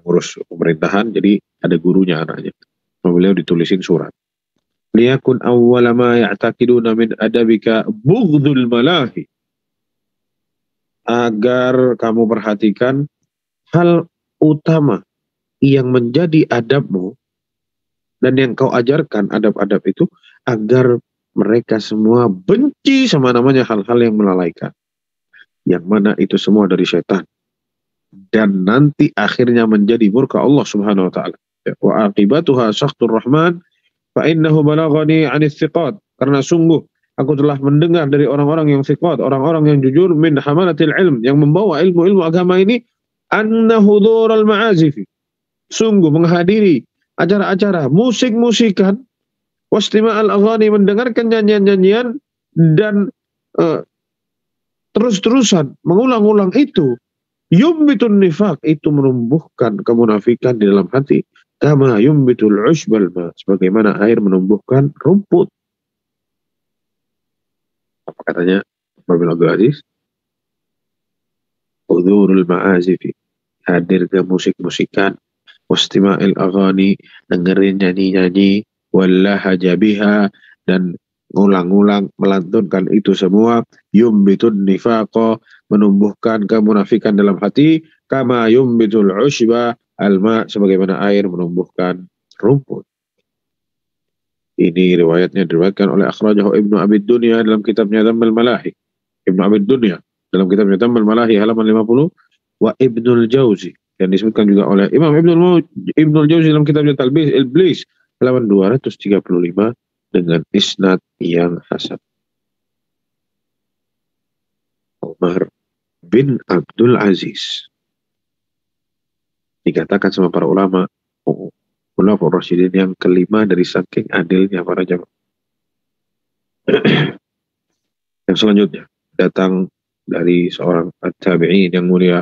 ngurus pemerintahan, jadi ada gurunya anaknya. Beliau ditulisin surat. Liyakun awwala ma ya'taqiduna min adabika bughdul malahi. Agar kamu perhatikan hal utama yang menjadi adabmu dan yang kau ajarkan adab-adab itu, agar mereka semua benci sama namanya hal-hal yang melalaikan. Yang mana itu semua dari syaitan. Dan nanti akhirnya menjadi murka Allah subhanahu wa ta'ala. Wa aqibatuha sakhtur rahman fa'innahu balaghani 'anil thiqat. Karena sungguh aku telah mendengar dari orang-orang yang thiqat, orang-orang yang jujur, min hamalatil ilm, yang membawa ilmu-ilmu agama ini, anna hudural ma'azifi, sungguh menghadiri acara-acara musik-musikan, wastima al-aghani, mendengarkan nyanyian-nyanyian, dan terus-terusan mengulang-ulang itu, yumbitun nifaq, itu menumbuhkan kemunafikan di dalam hati, kama yumbitul ushbal ma, sebagaimana air menumbuhkan rumput. Apa katanya Umar bin Abdul Aziz? Hudurul ma'azifi, hadir ke musik-musikan, wastima'il aghani, dengerin nyanyi-nyanyi, wallahaja biha, dan ngulang-ngulang melantunkan itu semua, yumbitun nifaqa, menumbuhkan kemunafikan dalam hati, kama yumbitul ushba alma, sebagaimana air menumbuhkan rumput. Ini riwayatnya diriwayatkan oleh akhrajahu Ibnu Abi Dunya dalam kitabnya Dhammul Malahi. Ibnu Abi Dunya dalam kitabnya Dhammul Malahi halaman 50, wa Ibnul Jauzi, dan disebutkan juga oleh Imam Ibnul Jauzi dalam kitabnya Talbis Iblis halaman 235 dengan isnad yang hasan. Umar bin Abdul Aziz dikatakan sama para ulama Khulafaur Rasyidin yang ke-5 dari saking adilnya para jamaah. Yang selanjutnya datang dari seorang tabi'in yang mulia,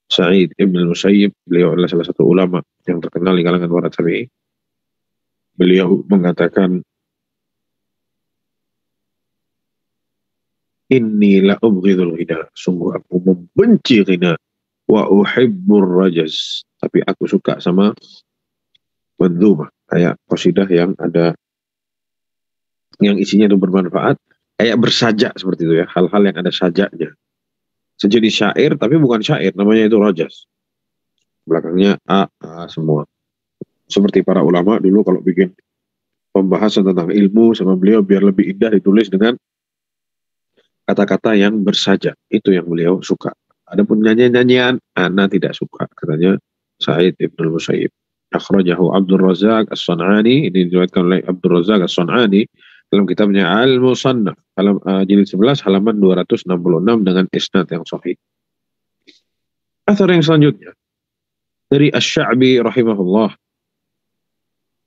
Sa'id ibn al-Musayyib. Beliau adalah salah satu ulama yang terkenal di kalangan para tabi'in. Beliau mengatakan, inni la ubghidul ghina, sungguh aku membenci ghina, wa uhibbur rajaz, tapi aku suka sama manzumah, kayak qasidah yang ada yang isinya itu bermanfaat, kayak bersajak seperti itu ya, hal-hal yang ada sajaknya. Sejenis syair tapi bukan syair, namanya itu rajaz. Belakangnya a semua. Seperti para ulama dulu kalau bikin pembahasan tentang ilmu sama beliau, biar lebih indah ditulis dengan kata-kata yang bersajak. Itu yang beliau suka. Adapun nyanyian-nyanyian, ana tidak suka, katanya Sa'id ibn al-Musayyib. Akhrajahu Abdul Razak As-San'ani, ini diriwayatkan oleh Abdul Razak As-San'ani dalam kitabnya Al-Musannaf, jilid 11 halaman 266 dengan isnad yang sahih. Athar yang selanjutnya dari Asy-Sya'bi rahimahullah.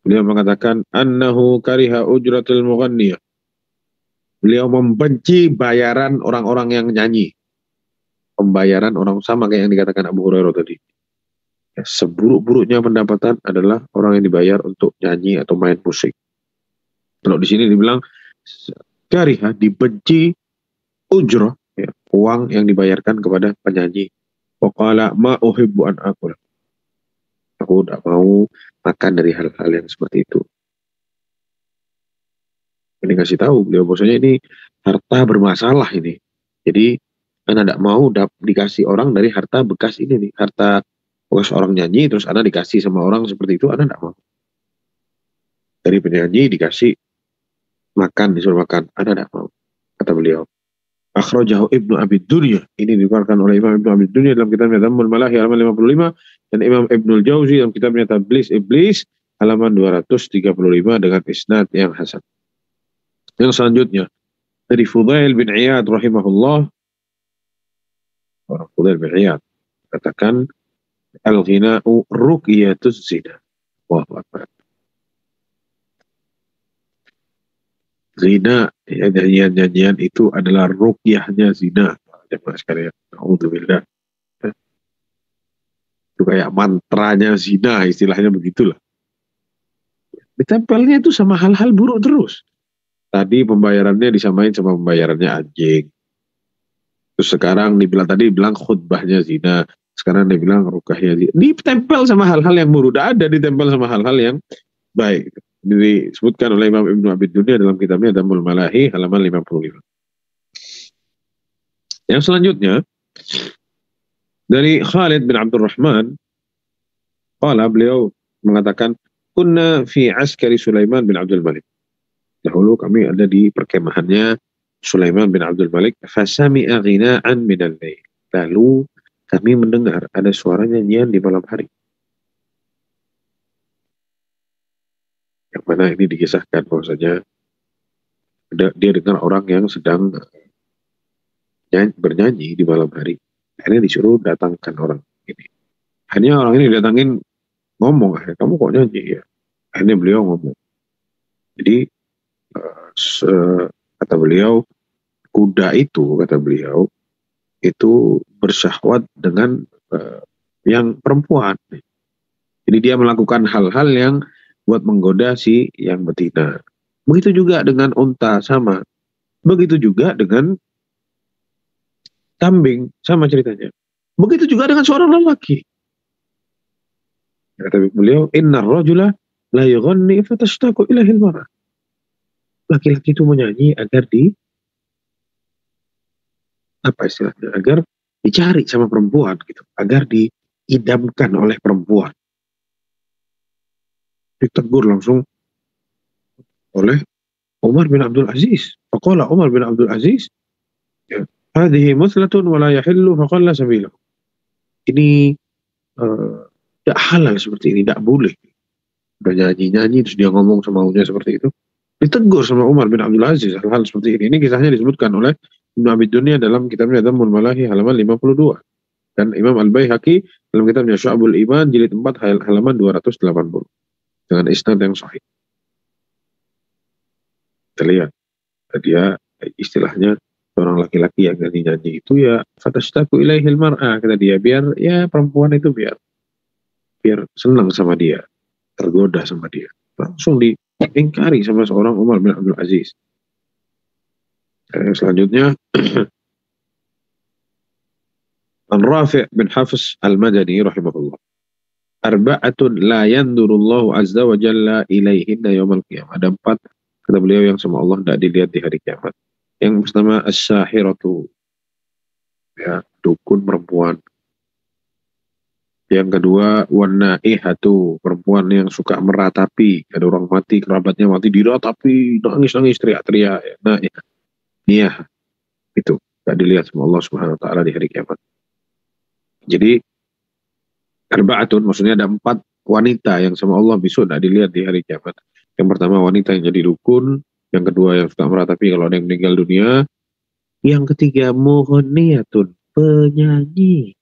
Beliau mengatakan annahu kariha ujratul mughanniyah. Beliau membenci bayaran orang-orang yang nyanyi. Pembayaran orang, sama kayak yang dikatakan Abu Hurairah tadi. Ya, seburuk-buruknya pendapatan adalah orang yang dibayar untuk nyanyi atau main musik. Kalau di sini dibilang kariha, dibenci, ujrah, ya, uang yang dibayarkan kepada penyanyi. Waqala ma uhibbu an akul. Aku tidak mau makan dari hal-hal yang seperti itu. Ini kasih tahu beliau bahwasanya ini harta bermasalah ini. Jadi Anda tidak mau dikasih orang dari harta bekas ini nih, harta bekas orang nyanyi, terus Anda dikasih sama orang seperti itu, Anda tidak mau. Dari penyanyi dikasih makan, disuruh makan, Anda tidak mau, kata beliau. Akhrajahu Ibnu Abi Dunya, ini dikeluarkan oleh Imam Ibnu Abi Dunya dalam kitabnya Dhammul Malahi halaman 55, dan Imam Ibnul Jauzi dalam kitabnya Tablis Iblis halaman 235 dengan isnad yang hasan. Yang selanjutnya dari Fudail bin Iyad rahimahullah. Orang Fudail bin Iyad katakan al-ghina'u ruqyatuz zina. Allahu akbar. Zina, ya, nyanyian-nyanyian itu adalah ruqyahnya zina. Jemaah sekalian, naudzubillah. Itu kayak mantranya zina, istilahnya begitulah. Ditempelnya itu sama hal-hal buruk terus. Tadi pembayarannya disamain sama pembayarannya anjing. Terus sekarang dibilang khutbahnya zina. Sekarang dibilang rukahnya zina. Ditempel sama hal-hal yang buruk. Tidak ada ditempel sama hal-hal yang baik. Disebutkan oleh Imam Ibnu Abi Dunya dalam kitabnya Dhammul Malahi halaman 55. Yang selanjutnya dari Khalid bin Abdul Rahman. Beliau mengatakan kunna fi askari Sulaiman bin Abdul Malik. Dahulu kami ada di perkemahannya Sulaiman bin Abdul Malik. Fasami'a ghina'an minal lail. Lalu kami mendengar ada suara nyanyian di malam hari. Yang mana ini dikisahkan bahwasanya dia dengar orang yang sedang bernyanyi di malam hari. Akhirnya disuruh datangkan orang ini. Hanya orang ini datangin ngomong, kamu kok nyanyi ya? Akhirnya beliau ngomong. Jadi kata beliau, kuda itu, kata beliau, itu bersyahwat dengan yang perempuan. Jadi dia melakukan hal-hal yang buat menggoda si yang betina. Begitu juga dengan unta, sama. Begitu juga dengan kambing, sama ceritanya. Begitu juga dengan seorang lelaki. Kata beliau, innar rajula la yughanni fatashtaqu ilaihi al-mar'ah. Laki-laki itu menyanyi agar agar dicari sama perempuan gitu, agar diidamkan oleh perempuan. Ditegur langsung oleh Umar bin Abdul Aziz. Faqala Umar bin Abdul Aziz, hadhihi muslatun wa la yahillu faqalla sabilahu. Ini tidak halal seperti ini, tidak boleh. Udah nyanyi-nyanyi terus dia ngomong semaunya seperti itu. Ditegur sama Umar bin Abdul Aziz hal-hal seperti ini. Ini kisahnya disebutkan oleh Ibnu Abi Dunya dalam kitabnya Dhammul Malahi halaman 52. Dan Imam Al-Baihaqi dalam kitabnya Syu'abul Iman jilid 4 halaman 280. Dengan isnad yang sahih. Kita lihat. Dia istilahnya seorang laki-laki yang nyanyi itu ya fatashtaku ilaihil mar'ah, kata dia, biar ya perempuan itu biar senang sama dia, tergoda sama dia. Langsung diingkari sama seorang Umar bin Abdul Aziz. Selanjutnya An Rafi' bin Hafiz Al-Madani rahimahullah, arba'atun la yandurullahu azza wa jalla ilaihinna yawmal qiyamah. Ada 4, kata beliau, yang sama Allah tidak dilihat di hari kiamat. Yang pertama as-sahiratu, ya, dukun perempuan. Yang kedua wan-naihatu, perempuan yang suka meratapi. Ada orang mati, kerabatnya mati, diratapi, nangis-nangis, teriak-teriak, ya. Nah, ya, itu tidak dilihat sama Allah Subhanahu wa taala di hari kiamat. Jadi arba'atun maksudnya ada 4 wanita yang sama Allah besok tidak dilihat di hari kiamat. Yang pertama wanita yang jadi dukun, yang kedua yang suka meratapi kalau ada yang meninggal dunia, yang ketiga mughanniyatun, penyanyi,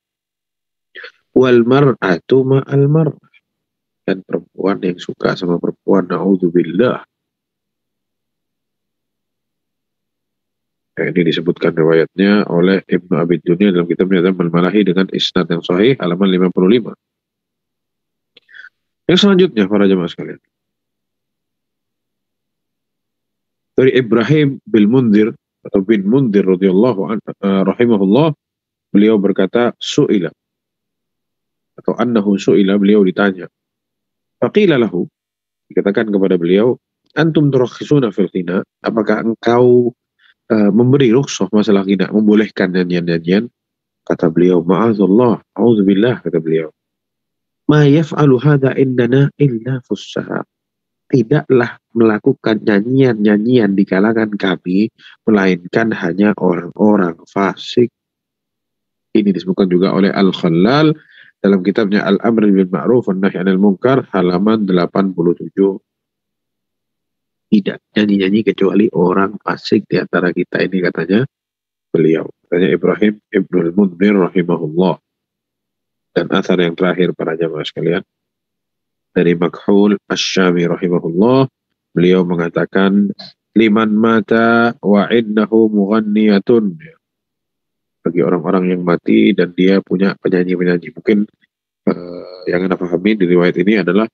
wal mar'atu ma'al mar'ah, dan perempuan yang suka sama perempuan, na'udzubillah. Ini disebutkan riwayatnya oleh Ibnu Abi Dunya dalam kitabnya Dzamul Malahi dengan isnad yang sahih, halaman 55. Yang selanjutnya para jemaah sekalian, dari Ibrahim bin Munzir atau bin Munzir radhiyallahu anhu rahimahullah, beliau berkata su'ila atau annahu su'ila, beliau ditanya, faqila lahu, dikatakan kepada beliau, antum turakhisuna fil ghina, apakah engkau memberi rukhsah masalah ghina, membolehkan nyanyian-nyanyian? Kata beliau, ma'azallah, a'udzubillah, kata beliau, ma yaf'alu hadha indana illa fussaha, tidaklah melakukan nyanyian-nyanyian di kalangan kami melainkan hanya orang-orang fasik. Ini disebutkan juga oleh Al-Khallal dalam kitabnya Al-Amr bil Ma'ruf wan Nahy 'anil Munkar, halaman 87. Tidak nyanyi-nyanyi kecuali orang fasik di antara kita ini, katanya beliau. Katanya Ibrahim Ibnul Munzir rahimahullah. Dan athar yang terakhir para jamaah sekalian dari Makhul Asy-Syami rahimahullah, beliau mengatakan liman mata wa innahu mughanniyatun, bagi orang-orang yang mati dan dia punya penyanyi-penyanyi. Mungkin yang Anda pahami di riwayat ini adalah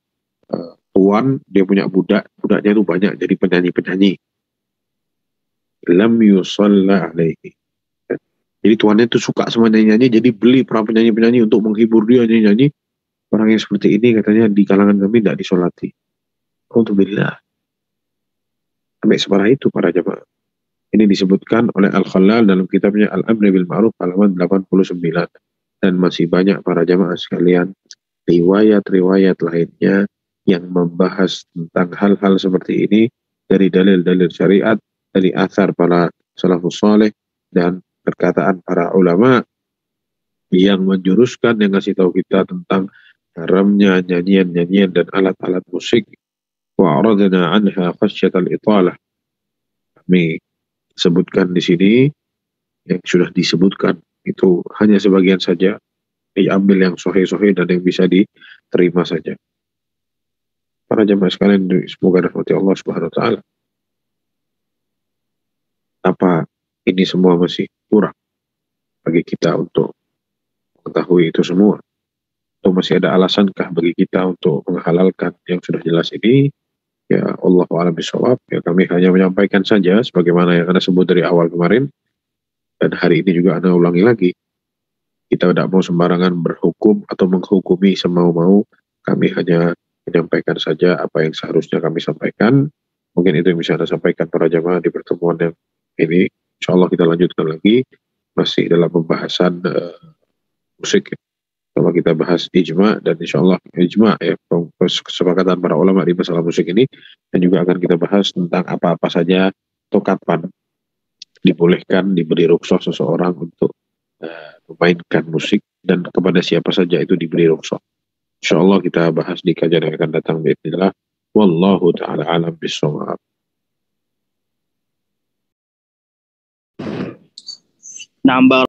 tuan, dia punya budaknya itu banyak jadi penyanyi-penyanyi. Lam yusalla alaihi. Jadi tuannya itu suka sama nyanyi-nyanyi, jadi beli para penyanyi-penyanyi untuk menghibur dia nyanyi-nyanyi. Orang yang seperti ini katanya di kalangan kami tidak disolati. Alhamdulillah. Sampai separah itu para jemaah. Ini disebutkan oleh Al-Khallal dalam kitabnya Al-Amr bil Ma'ruf, halaman 89. Dan masih banyak para jemaah sekalian riwayat-riwayat lainnya yang membahas tentang hal-hal seperti ini dari dalil-dalil syariat, dari athar para salafus saleh dan perkataan para ulama yang menjuruskan, yang ngasih tahu kita tentang haramnya nyanyian-nyanyian dan alat-alat musik. Wa aradna anha khasyatal italah. Kami sebutkan di sini yang sudah disebutkan itu hanya sebagian saja, diambil yang sahih-sahih dan yang bisa diterima saja. Para jemaah sekalian, semoga rahmati Allah Subhanahu wa taala. Apa ini semua masih kurang bagi kita untuk mengetahui itu semua? Atau masih ada alasankah bagi kita untuk menghalalkan yang sudah jelas ini? Ya Allahu a'lam bishawab. Ya kami hanya menyampaikan saja sebagaimana yang Anda sebut dari awal kemarin, dan hari ini juga Anda ulangi lagi. Kita tidak mau sembarangan berhukum atau menghukumi semau-mau. Kami hanya menyampaikan saja apa yang seharusnya kami sampaikan. Mungkin itu yang bisa Anda sampaikan para jamaah di pertemuan yang ini. InsyaAllah kita lanjutkan lagi masih dalam pembahasan musik. Kalau kita bahas ijma, dan insyaallah ijma ya, kesepakatan para ulama di masalah musik ini, dan juga akan kita bahas tentang apa-apa saja atau kapan dibolehkan, diberi rukhsah seseorang untuk memainkan musik, dan kepada siapa saja itu diberi rukhsah. InsyaAllah kita bahas di kajian yang akan datang biidznillah. Wallahu ta'ala alam bishawab. Nambah